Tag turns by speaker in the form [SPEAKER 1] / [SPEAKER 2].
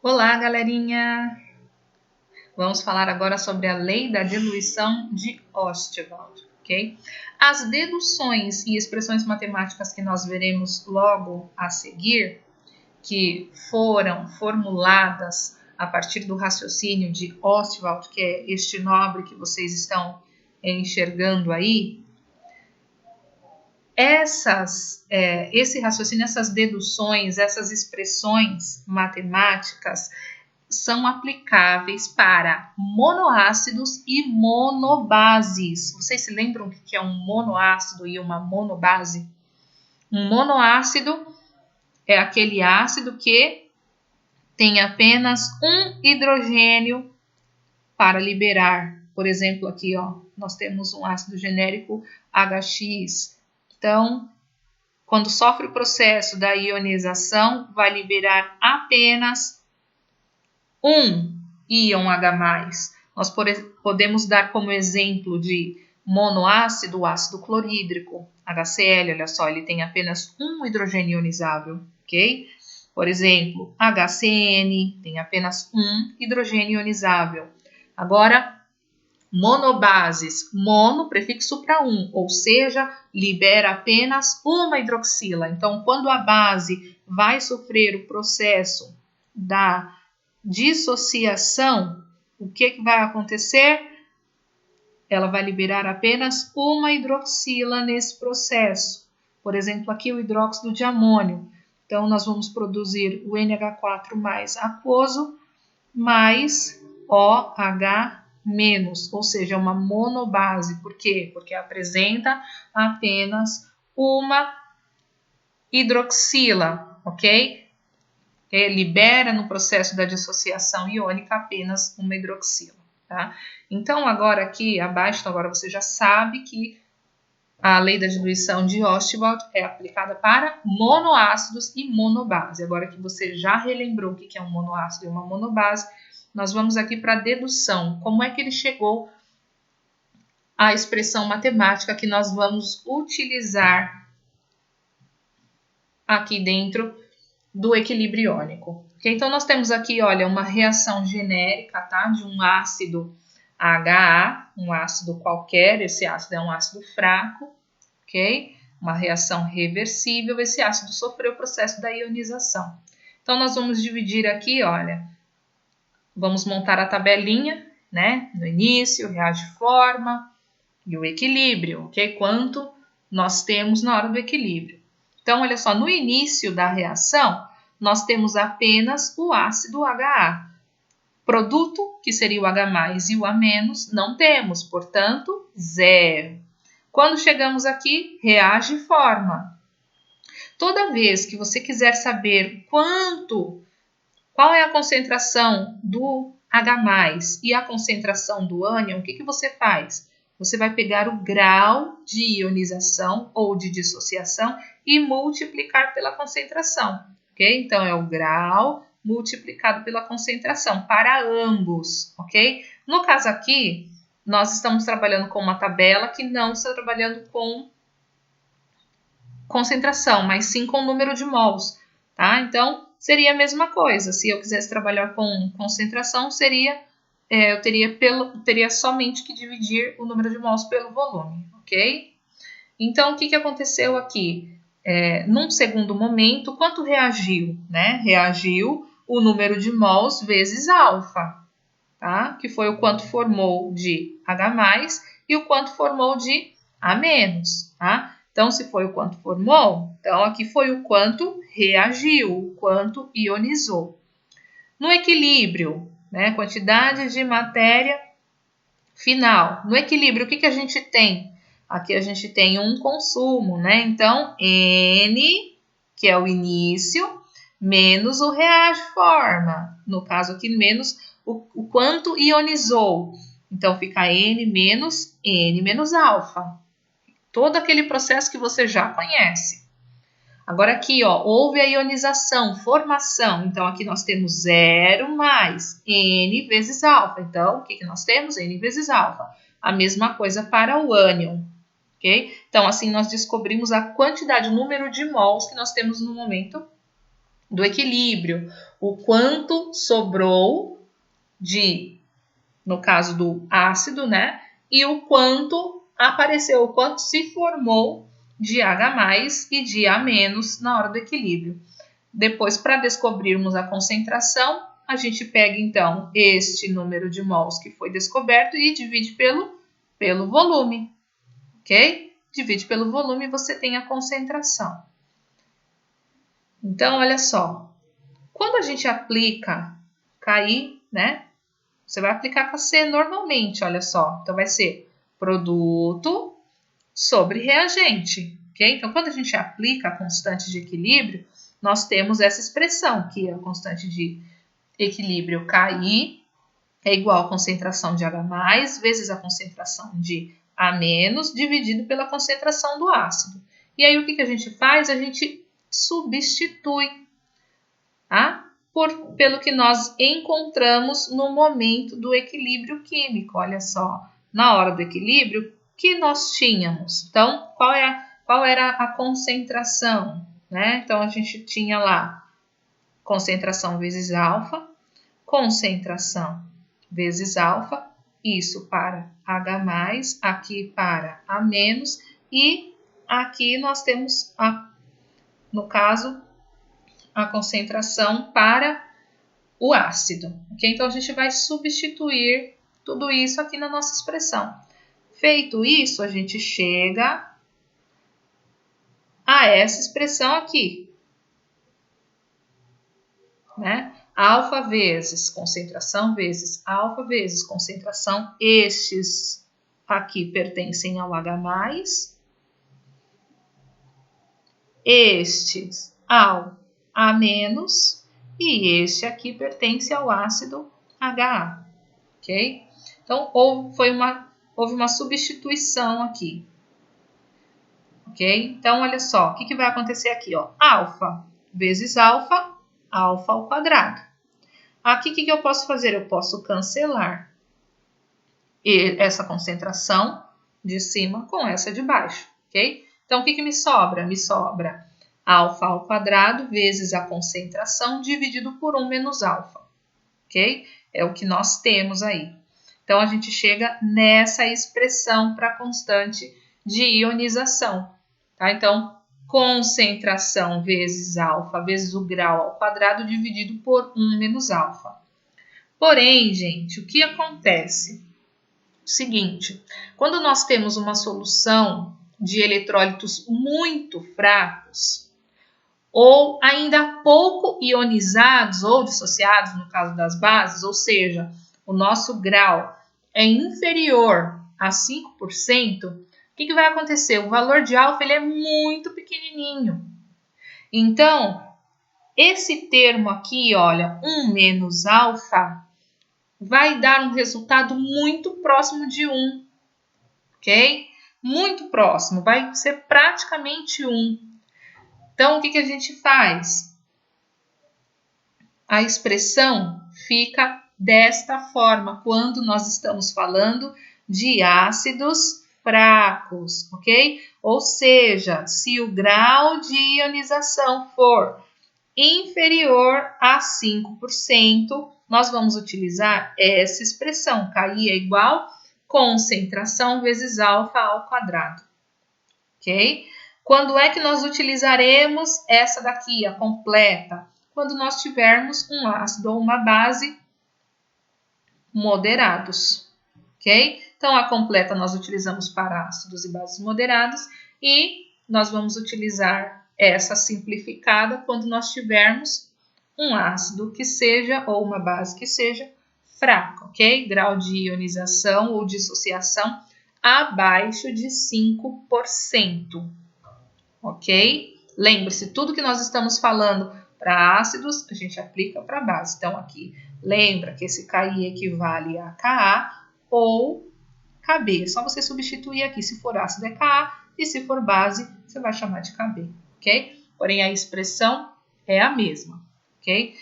[SPEAKER 1] Olá, galerinha! Vamos falar agora sobre a lei da diluição de Ostwald, ok? As deduções e expressões matemáticas que nós veremos logo a seguir, que foram formuladas a partir do raciocínio de Ostwald, que é este nobre que vocês estão enxergando aí, esse raciocínio, essas deduções, essas expressões matemáticas são aplicáveis para monoácidos e monobases. Vocês se lembram o que é um monoácido e uma monobase? Um monoácido é aquele ácido que tem apenas um hidrogênio para liberar. Por exemplo, aqui ó, nós temos um ácido genérico HX. Então, quando sofre o processo da ionização, vai liberar apenas um íon H+. Nós podemos dar como exemplo de monoácido o ácido clorídrico, HCl, olha só, ele tem apenas um hidrogênio ionizável, ok? Por exemplo, HCN tem apenas um hidrogênio ionizável. Agora, monobases, mono, prefixo para um, ou seja, libera apenas uma hidroxila. Então, quando a base vai sofrer o processo da dissociação, o que vai acontecer? Ela vai liberar apenas uma hidroxila nesse processo. Por exemplo, aqui o hidróxido de amônio. Então, nós vamos produzir o NH4 mais aquoso mais OH-, ou seja, uma monobase. Por quê? Porque apresenta apenas uma hidroxila, ok? Libera no processo da dissociação iônica apenas uma hidroxila, tá? Então, agora aqui abaixo, agora você já sabe que a lei da diluição de Ostwald é aplicada para monoácidos e monobase. Agora que você já relembrou o que é um monoácido e uma monobase, nós vamos aqui para a dedução. Como é que ele chegou à expressão matemática que nós vamos utilizar aqui dentro do equilíbrio iônico? Okay? Então, nós temos aqui, olha, uma reação genérica, tá? De um ácido HA, um ácido qualquer, esse ácido é um ácido fraco, ok? Uma reação reversível, esse ácido sofreu o processo da ionização. Então, nós vamos dividir aqui, olha, vamos montar a tabelinha, né? No início, reage-forma e o equilíbrio, ok? Quanto nós temos na hora do equilíbrio. Então, olha só, no início da reação, nós temos apenas o ácido HA. Produto, que seria o H+, e o A-, não temos, portanto, zero. Quando chegamos aqui, reage e forma. Toda vez que você quiser saber qual é a concentração do H+, e a concentração do ânion, o que você faz? Você vai pegar o grau de ionização ou de dissociação e multiplicar pela concentração, ok? Então, é o grau multiplicado pela concentração para ambos, ok? No caso aqui, nós estamos trabalhando com uma tabela que não está trabalhando com concentração, mas sim com número de mols, tá? Então, seria a mesma coisa. Se eu quisesse trabalhar com concentração, eu teria somente que dividir o número de mols pelo volume, ok? Então, o que aconteceu aqui? Num segundo momento, quanto reagiu? Né? Reagiu o número de mols vezes alfa, tá? Que foi o quanto formou de H+, e o quanto formou de A-, tá? Então, se foi o quanto formou, então aqui foi o quanto reagiu, o quanto ionizou. No equilíbrio, né? Quantidade de matéria final. No equilíbrio, o que a gente tem? Aqui a gente tem um consumo, né? Então, N, que é o início, menos o reage-forma. No caso aqui, menos o quanto ionizou. Então, fica N menos alfa. Todo aquele processo que você já conhece. Agora aqui, ó, houve a ionização, formação. Então, aqui nós temos 0 mais N vezes alfa. Então, o que nós temos? N vezes alfa. A mesma coisa para o ânion. Okay? Então, assim, nós descobrimos a quantidade, o número de mols que nós temos no momento do equilíbrio, o quanto sobrou no caso do ácido, né? E o quanto apareceu, o quanto se formou de H+ e de A- na hora do equilíbrio. Depois, para descobrirmos a concentração, a gente pega, então, este número de mols que foi descoberto e divide pelo volume, ok? Divide pelo volume e você tem a concentração. Então, olha só. Quando a gente aplica KI, né? Você vai aplicar KC normalmente, olha só. Então, vai ser produto sobre reagente, ok? Então, quando a gente aplica a constante de equilíbrio, nós temos essa expressão, que a constante de equilíbrio KI é igual à concentração de H+ vezes a concentração de A- dividido pela concentração do ácido. E aí, o que a gente faz? A gente substitui, tá? Pelo que nós encontramos no momento do equilíbrio químico. Olha só, na hora do equilíbrio, que nós tínhamos? Então, qual era a concentração? Né? Então, a gente tinha lá concentração vezes alfa, concentração vezes alfa, isso para H+, aqui para A-, e aqui nós temos, no caso, a concentração para o ácido. Okay? Então, a gente vai substituir tudo isso aqui na nossa expressão. Feito isso, a gente chega a essa expressão aqui, né? Alfa vezes concentração vezes alfa vezes concentração. Estes aqui pertencem ao H+, estes ao A-, e este aqui pertence ao ácido HA, ok? Então, houve uma substituição aqui, ok? Então, olha só, o que vai acontecer aqui, ó? Alfa vezes alfa, alfa ao quadrado. Aqui, o que eu posso fazer? Eu posso cancelar essa concentração de cima com essa de baixo, ok? Então, o que me sobra? Me sobra alfa ao quadrado vezes a concentração dividido por 1 menos alfa, ok? É o que nós temos aí. Então, a gente chega nessa expressão para a constante de ionização, tá? Então, concentração vezes alfa vezes o grau ao quadrado dividido por 1 menos alfa. Porém, gente, o que acontece? O seguinte, quando nós temos uma solução de eletrólitos muito fracos, ou ainda pouco ionizados ou dissociados, no caso das bases, ou seja, o nosso grau é inferior a 5%, o que vai acontecer? O valor de alfa ele é muito pequenininho. Então, esse termo aqui, olha, 1 menos alfa, vai dar um resultado muito próximo de 1, ok? Muito próximo, vai ser praticamente 1. Então, o que a gente faz? A expressão fica desta forma quando nós estamos falando de ácidos fracos, ok? Ou seja, se o grau de ionização for inferior a 5%, nós vamos utilizar essa expressão. KI é igual concentração vezes alfa ao quadrado, ok? Quando é que nós utilizaremos essa daqui, a completa? Quando nós tivermos um ácido ou uma base moderados, ok? Então, a completa nós utilizamos para ácidos e bases moderados e nós vamos utilizar essa simplificada quando nós tivermos um ácido que seja ou uma base que seja fraca, ok? Grau de ionização ou dissociação abaixo de 5%. Ok? Lembre-se, tudo que nós estamos falando para ácidos, a gente aplica para base. Então, aqui, lembra que esse KI equivale a Ka ou Kb. É só você substituir aqui. Se for ácido é Ka e se for base, você vai chamar de Kb. Ok? Porém, a expressão é a mesma. Ok?